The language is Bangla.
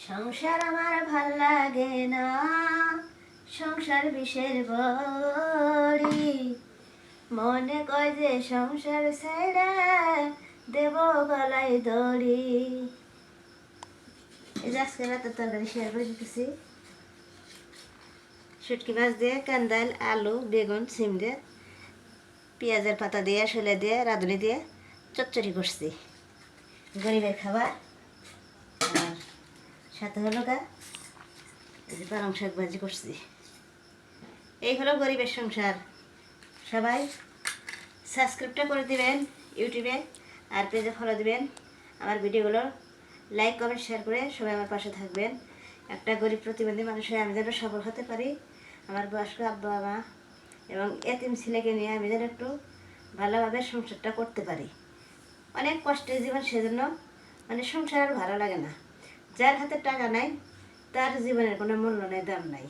সংসার আমার ভাল লাগে না, সংসার বিষের বড়ি। মনে কয় যে সংসার ছেড়ে দেব গলায় দড়ি। এই যে আজকে রাতের তরকারি শেয়ার করে দিতেছি। শুটকি মাছ দিয়ে কান্দাল, আলু, বেগুন, সিম দিয়ে, পেঁয়াজের পাতা দিয়ে, শোলে দিয়ে, রাঁধুনি দিয়ে চচ্চড়ি করছি। গরিবের খাবার। আর সাথে হলো এই যে পালং শাক ভাজি করছি। এই হলো গরিবের সংসার। সবাই সাবস্ক্রাইবটা করে দিবেন ইউটিউবে, আর পেজে ফলো দিবেন। আমার ভিডিওগুলো লাইক কমেন্ট শেয়ার করে সবাই আমার পাশে থাকবেন। একটা গরিব প্রতিবন্ধী মানুষ হয়ে আমি যেন সফল হতে পারি, আমার বয়স্ক আব্বা মা এবং এতিম ছেলেকে নিয়ে আমি যেন একটু ভালোভাবে সংসারটা করতে পারি। অনেক কষ্টের জীবন, সেজন্য সংসার আর ভালো লাগে না। যার হাতে টাকা নাই তার জীবনের কোনো মূল্য নেই, দাম নাই।